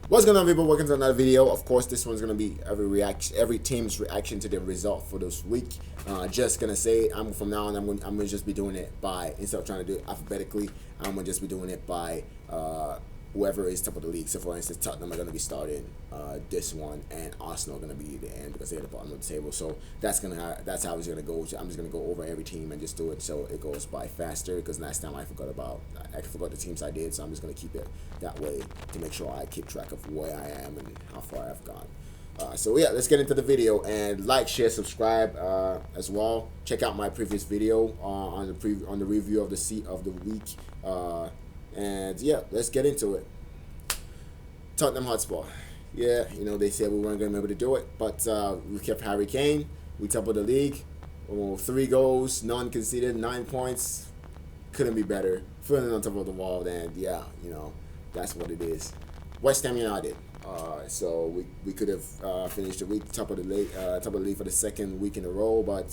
What's going on, people? Welcome to another video. Of course, this one's gonna be every team's reaction to the result for this week. Just gonna say, from now on, I'm gonna just be doing it by, instead of trying to do it alphabetically, I'm gonna just be doing it by whoever is top of the league. So, for instance, Tottenham are gonna be starting this one, and Arsenal are gonna be the end because they're at the bottom of the table. So that's how it's gonna go. So I'm just gonna go over every team and just do it so it goes by faster. Because last time I forgot the teams I did, so I'm just gonna keep it that way to make sure I keep track of where I am and how far I've gone. So yeah, let's get into the video, and like, share, subscribe as well. Check out my previous video on the review of the seat of the week. And yeah, let's get into it. Tottenham Hotspur. Yeah, they said we weren't going to be able to do it, but we kept Harry Kane. We top of the league. 3 goals, none conceded, 9 points. Couldn't be better. Feeling on top of the wall, and yeah, that's what it is. West Ham United. So we could have finished the week top of the league for the second week in a row, but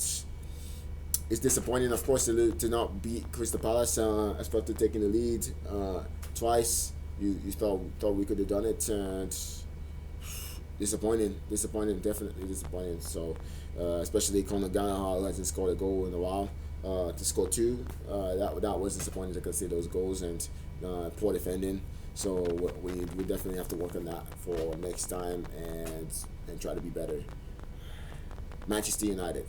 it's disappointing, of course, to not beat Crystal Palace, especially taking the lead twice. You thought we could have done it, and disappointing, definitely disappointing. So especially Conor Gallagher, who hasn't scored a goal in a while, to score 2, that was disappointing to consider those goals, and poor defending. So we definitely have to work on that for next time and try to be better. Manchester United.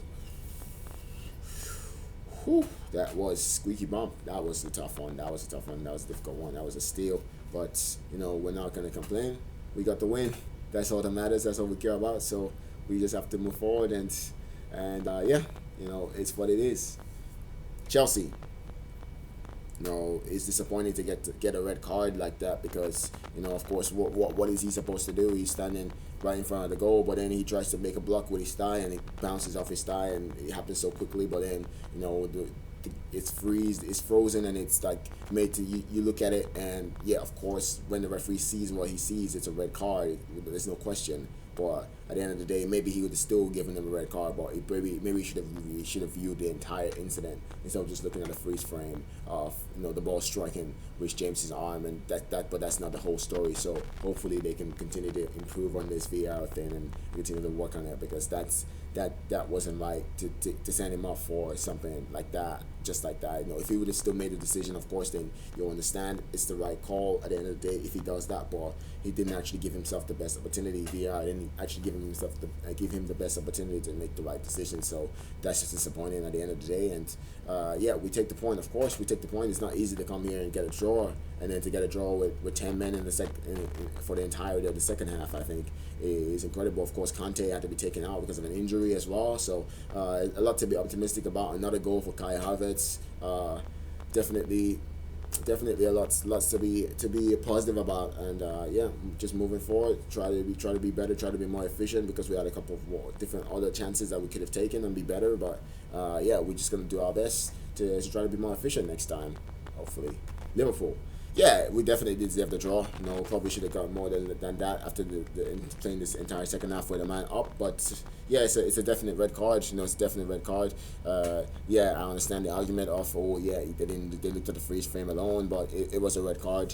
Whew, that was squeaky bump. That was a tough one. That was a difficult one. That was a steal. But we're not gonna complain. We got the win. That's all that matters. That's all we care about. So we just have to move forward, and yeah, it's what it is. Chelsea. It's disappointing to get a red card like that, because of course, what is he supposed to do? He's standing right in front of the goal, but then he tries to make a block with his thigh, and it bounces off his thigh, and it happens so quickly. But then it's frozen, and it's like made to you look at it, and yeah, of course, when the referee sees what he sees, it's a red card. There's no question. But at the end of the day, maybe he would have still given him a red card, but maybe he should have viewed the entire incident instead of just looking at the freeze frame of the ball striking Rich James's arm, and but that's not the whole story. So hopefully they can continue to improve on this VAR thing and continue to work on it, because that wasn't right to send him off for something like that, just like that. If he would have still made the decision, of course, then you'll understand it's the right call at the end of the day if he does that. But he didn't actually give himself the best opportunity. VAR didn't actually give him the best opportunity to make the right decision. So that's just disappointing at the end of the day. And yeah, we take the point. Of course, we take the point. It's not easy to come here and get a draw, and then to get a draw with 10 men in the for the entirety of the second half, I think is incredible. Of course, Conte had to be taken out because of an injury as well. So a lot to be optimistic about. Another goal for Kai Havertz. Definitely a lots to be positive about, and yeah, just moving forward, try to be better, try to be more efficient, because we had a couple of different other chances that we could have taken and be better. But yeah, we're just gonna do our best to try to be more efficient next time, hopefully. Liverpool. Yeah, we definitely deserve the draw. Probably should have got more than that after playing this entire second half with a man up. But yeah, it's a definite red card. It's a definite red card. Yeah, I understand the argument of, oh yeah, they looked at the freeze frame alone, but it was a red card.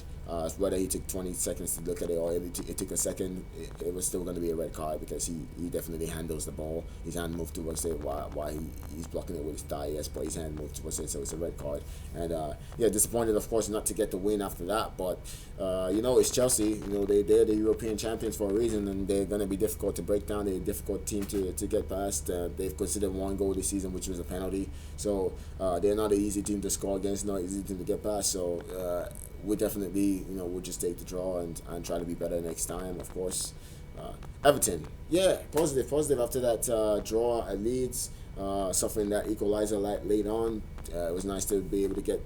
Whether he took 20 seconds to look at it or it took a second, it was still going to be a red card, because he definitely handles the ball. His hand moved towards it while he's blocking it with his thigh. Yes, but his hand moved towards it, so it's a red card. And yeah, disappointed, of course, not to get the win after that. But it's Chelsea. They're the European champions for a reason, and they're going to be difficult to break down. They're a difficult team to get past. They've considered 1 goal this season, which was a penalty. So they're not an easy team to score against, not an easy team to get past. So we definitely, we'll just take the draw and try to be better next time, of course. Everton, yeah, positive after that draw at Leeds, suffering that equalizer late on. It was nice to be able to get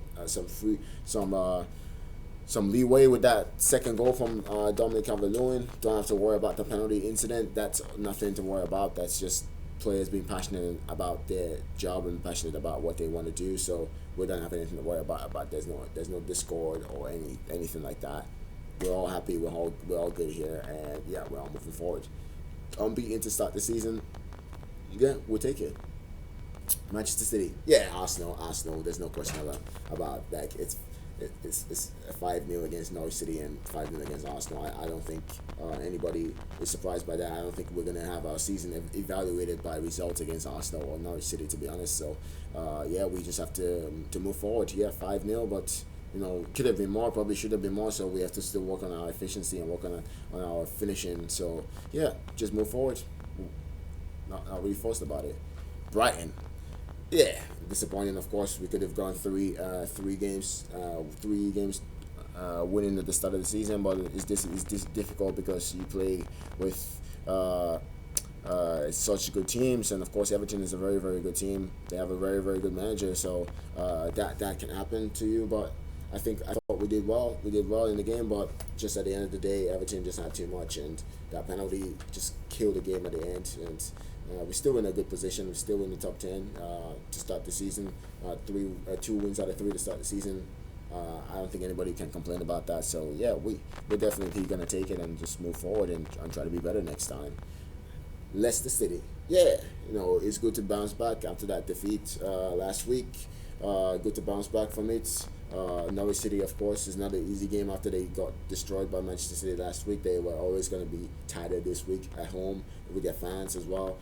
some leeway with that second goal from Dominic Calvert-Lewin. Don't have to worry about the penalty incident. That's nothing to worry about. That's just players being passionate about their job and passionate about what they want to do. So we don't have anything to worry about. There's no discord or anything like that. We're all happy. We're all good here, and yeah, we're all moving forward. Unbeaten to start the season. Yeah, we'll take it. Manchester City. Yeah, Arsenal. There's no question about that. it's a 5-0 against Norwich City and 5-0 against Arsenal. I don't think anybody is surprised by that. I don't think we're going to have our season evaluated by results against Arsenal or Norwich City, to be honest. So, yeah, we just have to move forward. Yeah, 5-0, but could have been more, probably should have been more, so we have to still work on our efficiency and work on our finishing. So, yeah, just move forward. Not really forced about it. Brighton. Yeah, disappointing. Of course, we could have gone three games, winning at the start of the season, but it's this difficult because you play with such good teams, and of course, Everton is a very very good team. They have a very very good manager, so that can happen to you. But I thought we did well. We did well in the game, but just at the end of the day, Everton just had too much, and that penalty just killed the game at the end. And we're still in a good position. We're still in the top 10 to start the season. 2 wins out of 3 to start the season. I don't think anybody can complain about that. So yeah, we're definitely gonna take it and just move forward and try to be better next time. Leicester City. Yeah, it's good to bounce back after that defeat last week. Good to bounce back from it. Norwich City, of course, is not an easy game after they got destroyed by Manchester City last week. They were always going to be tighter this week at home with their fans as well.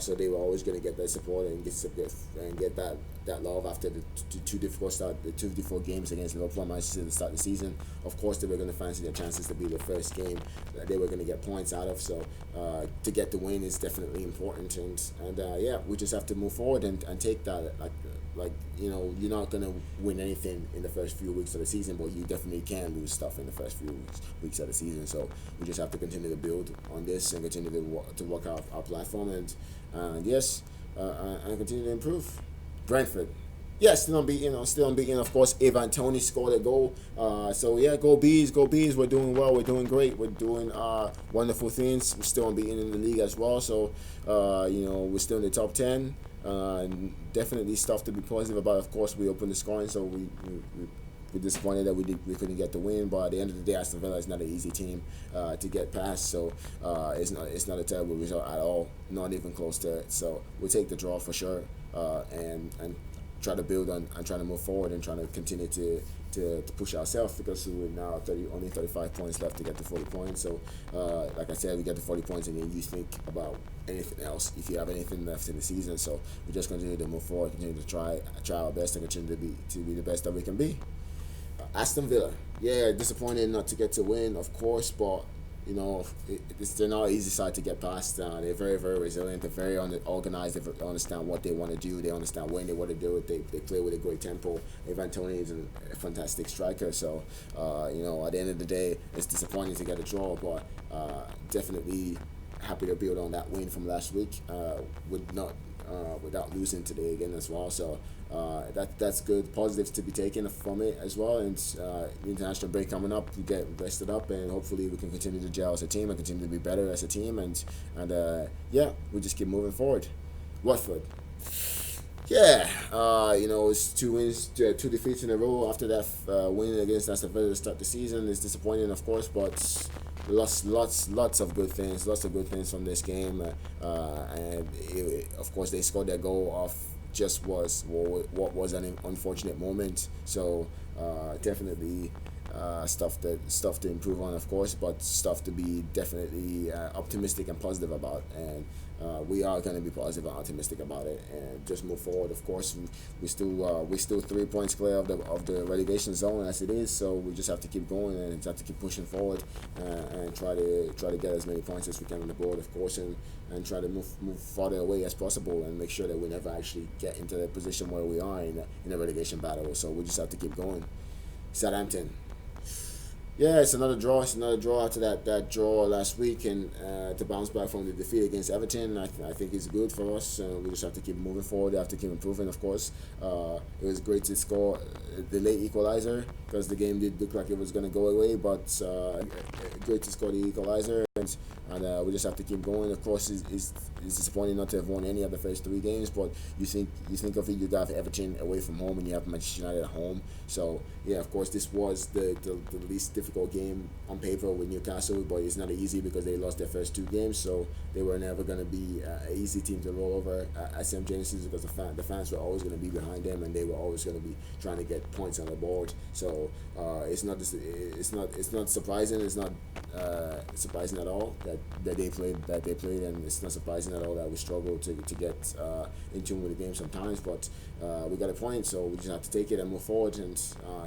So they were always going to get that support and get that love after the two difficult games against Liverpool and Manchester City to start the season. Of course, they were going to fancy their chances to be the first game that they were going to get points out of. So to get the win is definitely important, and yeah, we just have to move forward and take that. You're not gonna win anything in the first few weeks of the season, but you definitely can lose stuff in the first few weeks of the season. So we just have to continue to build on this and continue to work out our platform and yes, and continue to improve. Brentford. Yeah, still unbeaten. Still unbeaten. Of course, Ivan Toney scored a goal. So yeah, go Bees, go Bees. We're doing well. We're doing great. We're doing wonderful things. We're still unbeaten in the league as well. So we're still in the top 10. Definitely stuff to be positive about. Of course, we opened the scoring, so we're disappointed that we couldn't get the win. But at the end of the day, Aston Villa is not an easy team to get past. So it's not a terrible result at all. Not even close to it. So we'll take the draw for sure. And try to build on and trying to move forward and trying to continue to push ourselves, because we're now only 35 points left to get to 40 points. So like I said, we get to 40 points and then you think about anything else if you have anything left in the season. So we just continue to move forward, continue to try our best and continue to be the best that we can be. Aston Villa, yeah, disappointed not to get to win, of course, but they're not an easy side to get past. They're very, very resilient. They're very organized. They understand what they want to do. They understand when they want to do it. They play with a great tempo. Ivan Toney is a fantastic striker. So, at the end of the day, it's disappointing to get a draw, but definitely happy to build on that win from last week. Without losing today again as well. So that's good. Positives to be taken from it as well. And the international break coming up, we get rested up, and hopefully we can continue to gel as a team and continue to be better as a team. And yeah, we just keep moving forward. Watford. Yeah, it's 2 wins, 2 defeats in a row after that win against Aston Villa to start the season. It's disappointing, of course, but lots of good things from this game, and of course they scored their goal off just what was an unfortunate moment. So definitely stuff to improve on, of course, but stuff to be definitely optimistic and positive about. And we are going to be positive and optimistic about it, and just move forward. Of course, we still 3 points clear of the relegation zone as it is. So we just have to keep going and just have to keep pushing forward and try to get as many points as we can on the board, of course, and try to move farther away as possible and make sure that we never actually get into the position where we are in a relegation battle. So we just have to keep going. Southampton. Yeah, it's another draw. It's another draw after that draw last week, and to bounce back from the defeat against Everton, I think it's good for us. We just have to keep moving forward. We have to keep improving, of course. It was great to score the late equalizer because the game did look like it was going to go away, but great to score the equalizer and and we just have to keep going. Of course, it's disappointing not to have won any of the first 3 games, but you think of it, you got Everton away from home and you have Manchester United at home. So yeah, of course, this was the least difficult game on paper with Newcastle, but it's not easy because they lost their first 2 games, so they were never going to be an easy team to roll over at St James's, because the fans were always going to be behind them and they were always going to be trying to get points on the board. So it's not surprising. It's not surprising at all that they played, and it's not surprising at all that we struggle to get in tune with the game sometimes. But we got a point, so we just have to take it and move forward and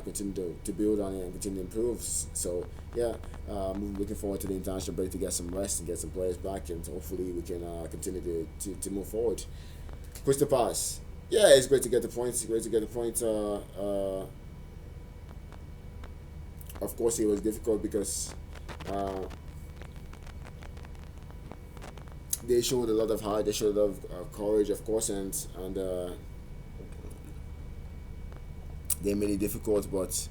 continue to build on it and continue to improve. So yeah, looking forward to the international break to get some rest and get some players back, and hopefully we can continue to move forward. Crystal Palace. Yeah, it's great to get the points. It's great to get the points. Of course, it was difficult because they showed a lot of heart. They showed a lot of courage, of course, and they made it difficult. But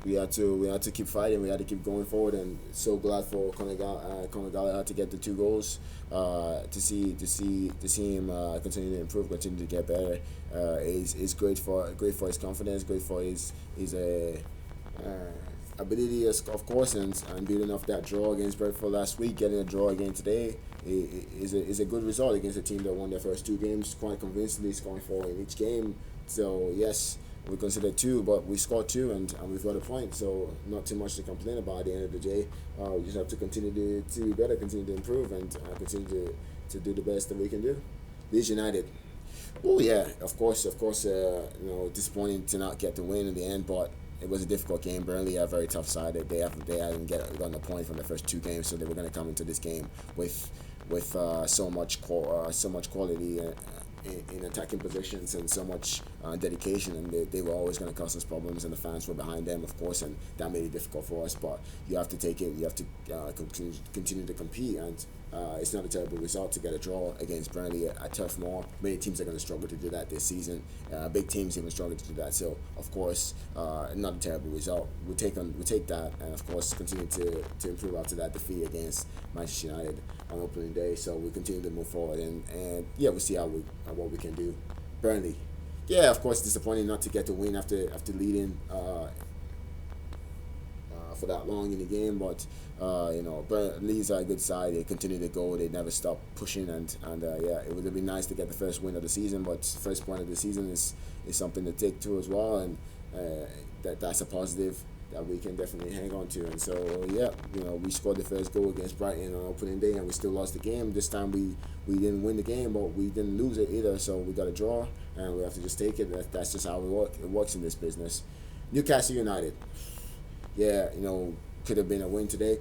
we had to keep fighting. We had to keep going forward, and so glad for Conor Gallagher to get the 2 goals. To see him continue to improve, continue to get better. Is great for his confidence, great for his ability, of course, and building off that draw against Brentford last week, getting a draw again today is a good result against a team that won their first 2 games quite convincingly, scoring 4 in each game. So yes, we considered 2, but we scored 2, and we've got a point. So not too much to complain about at the end of the day. We just have to continue to be better, continue to improve, and continue to do the best that we can do. Leeds United. Oh yeah, of course. Disappointing to not get the win in the end, but it was a difficult game. Burnley are a very tough side. They hadn't gotten a point from the first 2 games, so they were going to come into this game with so much quality in attacking positions and so much dedication, and they were always going to cause us problems, and the fans were behind them, of course, and that made it difficult for us. But you have to take it. You have to continue to compete, and it's not a terrible result to get a draw against Burnley at Turf Moor. Many teams are going to struggle to do that this season. Big teams even struggle to do that. So of course, not a terrible result. We take that, and of course continue to improve after that defeat against Manchester United on opening day. So we continue to move forward, and yeah, we'll see what we can do. Burnley. Yeah, of course, disappointing not to get the win after leading for that long in the game, but Leeds are a good side. They continue to go. They never stop pushing, and yeah, it would have been nice to get the first win of the season, but first point of the season is something to take to as well, and that's a positive that we can definitely hang on to. And so yeah, we scored the first goal against Brighton on opening day, and we still lost the game. This time we didn't win the game, but we didn't lose it either. So we got a draw, and we have to just take it. That's just how it works in this business. Newcastle United. Yeah, could have been a win today.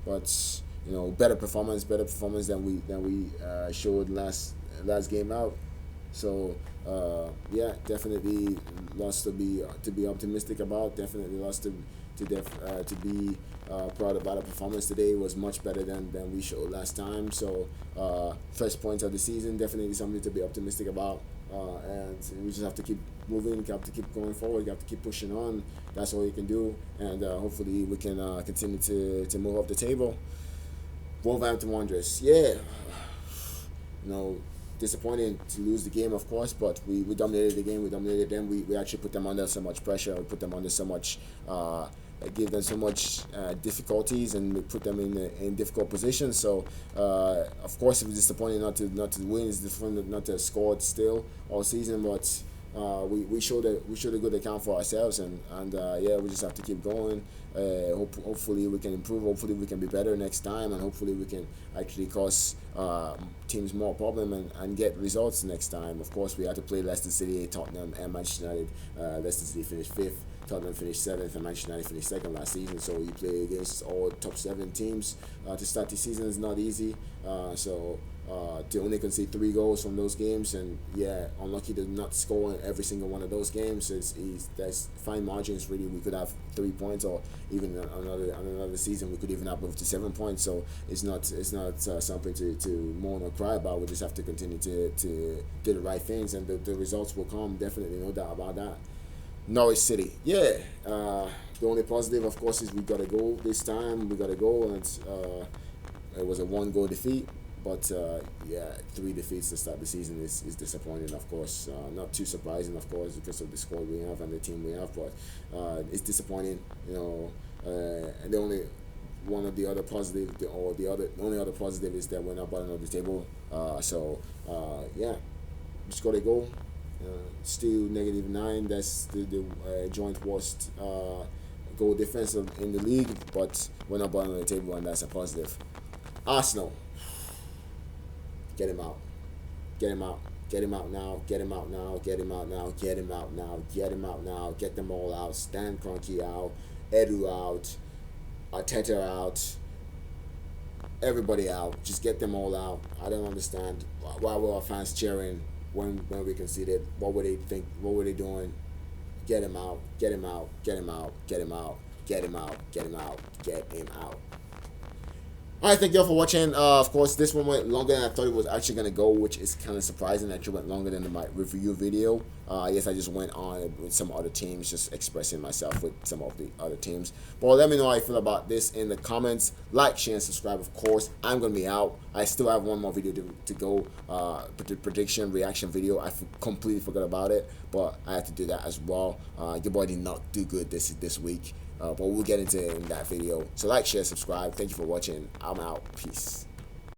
But better performance than we showed last game out. So yeah, definitely lots to be optimistic about. Definitely lots to be proud about. Our performance today was much better than we showed last time. So first points of the season, definitely something to be optimistic about. And we just have to keep moving, have to keep going forward, you have to keep pushing on. That's all you can do, and hopefully we can continue to move up the table. Wolverhampton Wanderers, yeah, disappointing to lose the game, of course, but we dominated the game, we dominated them, we actually put them under so much pressure, we put them under so much, give them so much difficulties, and we put them in difficult positions. So of course it was disappointing not to win. It's disappointing not to have scored still all season, but we showed a good account for ourselves, and yeah, we just have to keep going. Hopefully we can improve. Hopefully we can be better next time, and hopefully we can actually cause teams more problem and get results next time. Of course, we had to play Leicester City, Tottenham, and Manchester United. Leicester City finished 5th. Tottenham finished 7th, and Manchester United finished 2nd last season. So you play against all top 7 teams to start the season is not easy. To only concede 3 goals from those games, and yeah, unlucky to not score in every single one of those games. That's fine margins. Really, we could have 3 points, or even another season we could even have up to 7 points. So it's not something to mourn or cry about. We just have to continue to do the right things, and the results will come. Definitely, no doubt about that. Norwich City, yeah. The only positive, of course, is we got a goal this time. We got a goal, and it was a 1-goal defeat. But yeah, 3 defeats to start the season is disappointing, of course. Not too surprising, of course, because of the squad we have and the team we have. But it's disappointing, and the only one of the other positive, the only other positive is that we're not bottom of the table. Yeah, just got a goal. Still -9. That's the joint worst goal difference in the league, but we're not bottom of the table, and that's a positive. Arsenal, get him out, get him out, get him out now, get him out now, get him out now, get him out now, get him out now, get them all out. Stan Kroenke out, Edu out, Arteta out, everybody out. Just get them all out. I don't understand why were our fans cheering when we conceded. What were they think? What were they doing? Get him out. Get him out. Get him out. Get him out. Get him out. Get him out. Get him out. Alright, thank you all for watching. Of course, this one went longer than I thought it was actually going to go, which is kind of surprising that it went longer than my review video. Yes, I just went on with some other teams, just expressing myself with some of the other teams. But let me know how you feel about this in the comments. Like, share, and subscribe, of course. I'm going to be out. I still have one more video to go, prediction, reaction video. I completely forgot about it, but I had to do that as well. Your boy did not do good this week. But we'll get into it in that video. So like, share, subscribe. Thank you for watching. I'm out. Peace.